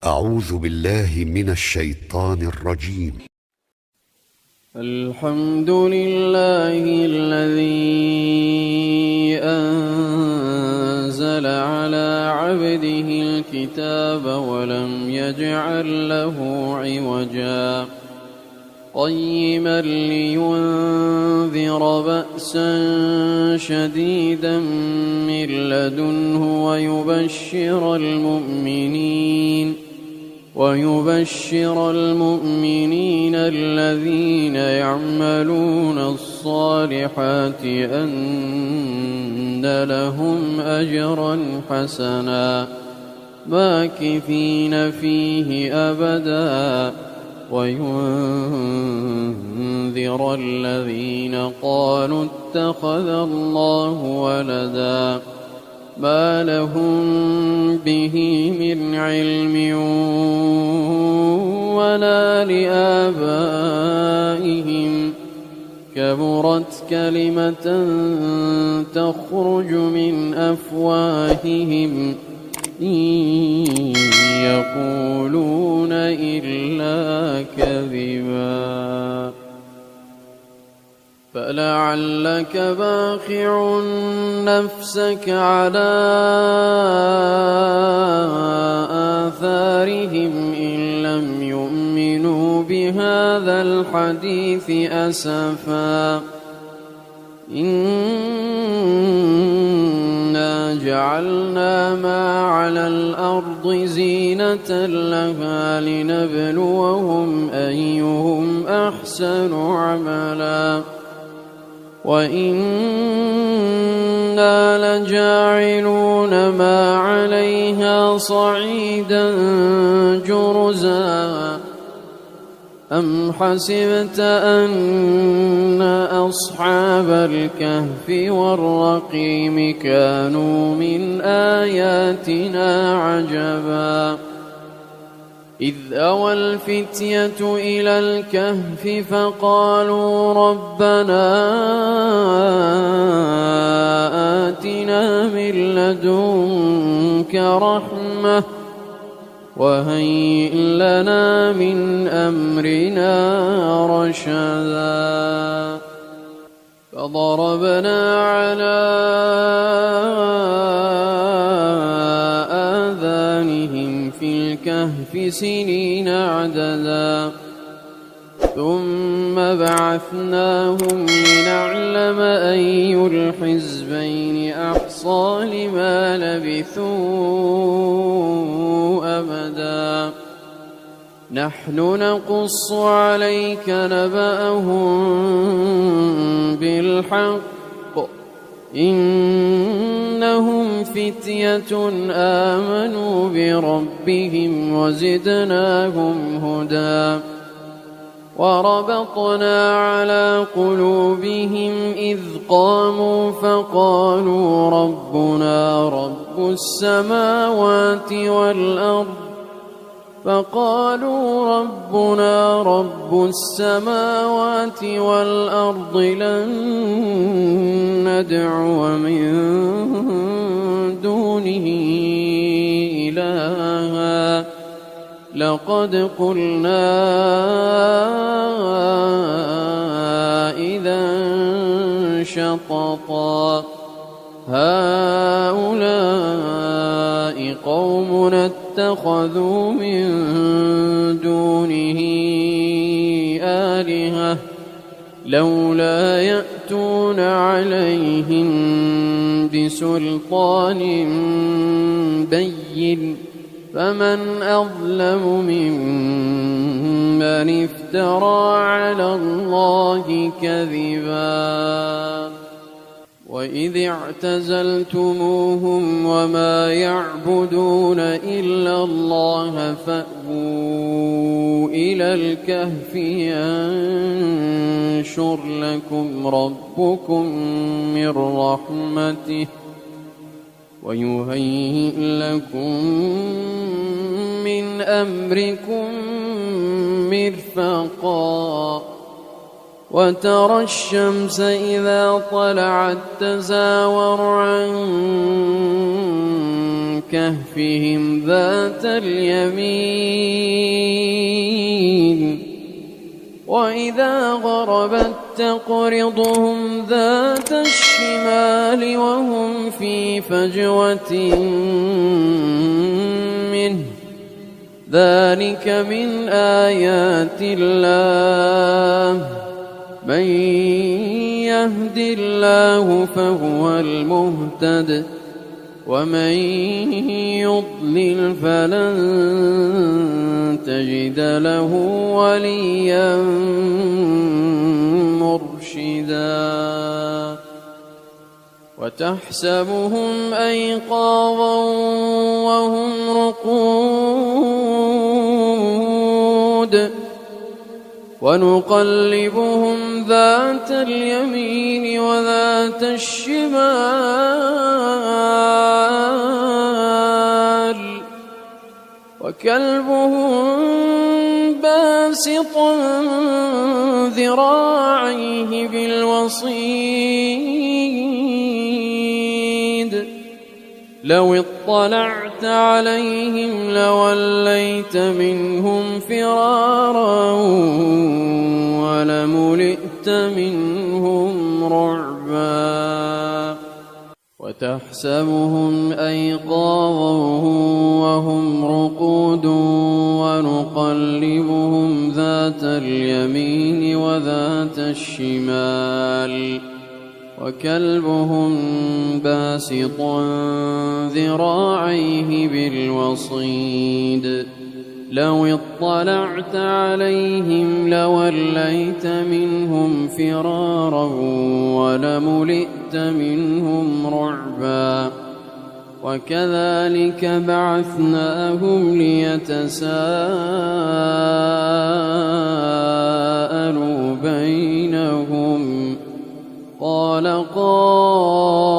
أعوذ بالله من الشيطان الرجيم. الحمد لله الذي أنزل على عبده الكتاب ولم يجعل له عوجا قيما لينذر بأسا شديدا من لدنه ويبشر المؤمنين الذين يعملون الصالحات أن لهم أجرا حسنا ماكثين فيه أبدا وينذر الذين قالوا اتخذ الله ولدا ما لهم به من علم ولا لآبائهم كبرت كلمة تخرج من أفواههم إن يقولون إلا كذبا فلعلك باخع نفسك على آثارهم إن لم يؤمنوا بهذا الحديث أسفا إنا جعلنا ما على الأرض زينة لها لنبلوهم أيهم أحسن عملا وإنا لجاعلون ما عليها صعيدا جرزا أم حسبت أن أصحاب الكهف والرقيم كانوا من آياتنا عجبا إذ أوى الفتية إلى الكهف فقالوا ربنا آتنا من لدنك رحمة وهيئ لنا من أمرنا رشدا فضربنا على آذانهم في الكهف سنين عددا ثم بعثناهم لنعلم أي الحزبين أحصى لما لبثوا أمدا نحن نقص عليك نبأهم بالحق إنهم فتية آمنوا بربهم وزدناهم هدى وربطنا على قلوبهم إذ قاموا فقالوا ربنا رب السماوات والأرض لن ندعو من دونه إلها لقد قلنا إذا شططا هؤلاء قومنا اتخذوا من دونه آلهة لولا يأتون عليهم بسلطان بين فمن أظلم ممن افترى على الله كذبا وإذ اعتزلتموهم وما يعبدون إلا الله فأووا إلى الكهف ينشر لكم ربكم من رحمته ويهيئ لكم من أمركم مرفقا وترى الشمس إذا طلعت تزاور عن كهفهم ذات اليمين وإذا غربت تقرضهم ذات الشمال وهم في فجوة منه ذلك من آيات الله من يهد الله فهو المهتد ومن يضلل فلن تجد له وليا مرشدا وتحسبهم أيقاظا وهم رقود ونقلبهم ذات اليمين وذات الشمال وكلبهم باسط ذراعيه بالوصيد لو اطلعت عليهم لوليت منهم فرارا ولملئت منهم رعبا وتحسبهم أيقاظا وهم رقود ونقلبهم ذات اليمين وذات الشمال وكلبهم باسط ذراعيه بالوصيد لو اطلعت عليهم لوليت منهم فرارا ولملئت منهم رعبا وكذلك بعثناهم ليتساءلوا بينهم قال قائل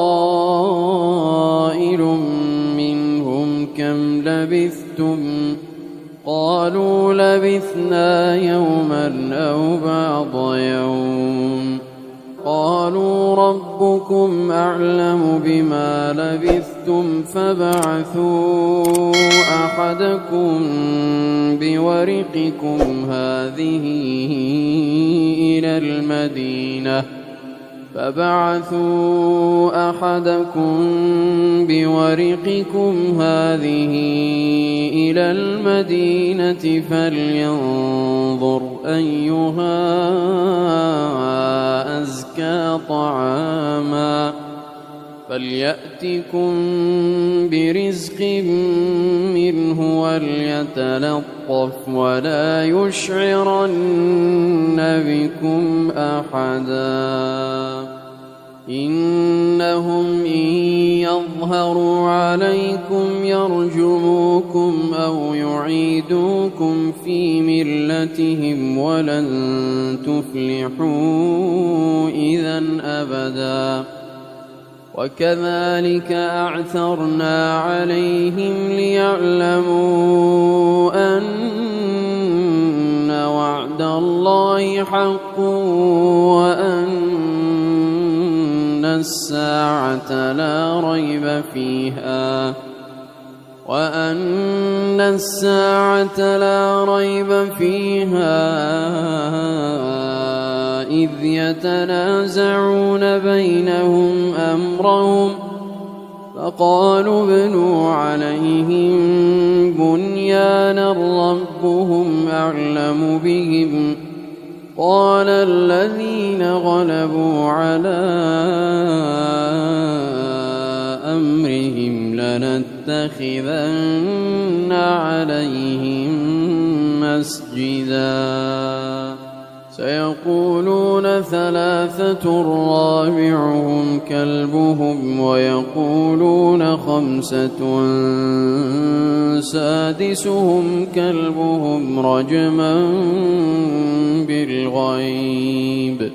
منهم كم لبثتم قالوا لبثنا يوما أو بعض يوم قالوا ربكم أعلم بما لبثتم فابعثوا أحدكم بورقكم هذه إلى المدينة فبعثوا أحدكم بورقكم هذه إلى المدينة فلينظر أيها أزكى طعاما فليأتكم برزق منه وليتلطف ولا يشعرن بكم أحدا إنهم إن يظهروا عليكم يرجموكم أو يعيدوكم في ملتهم ولن تفلحوا إذا أبدا وكذلك أعثرنا عليهم ليعلموا أن وعد الله حق وأن الساعة لا ريب فيها إذ يتنازعون بينهم أمرهم فقالوا ابنوا عليهم بنيانا ربهم أعلم بهم قال الذين غلبوا على أمرهم لنتخذن عليهم مسجدا سيقولون ثلاثة رابعهم كلبهم ويقولون خمسة سادسهم كلبهم رجما بالغيب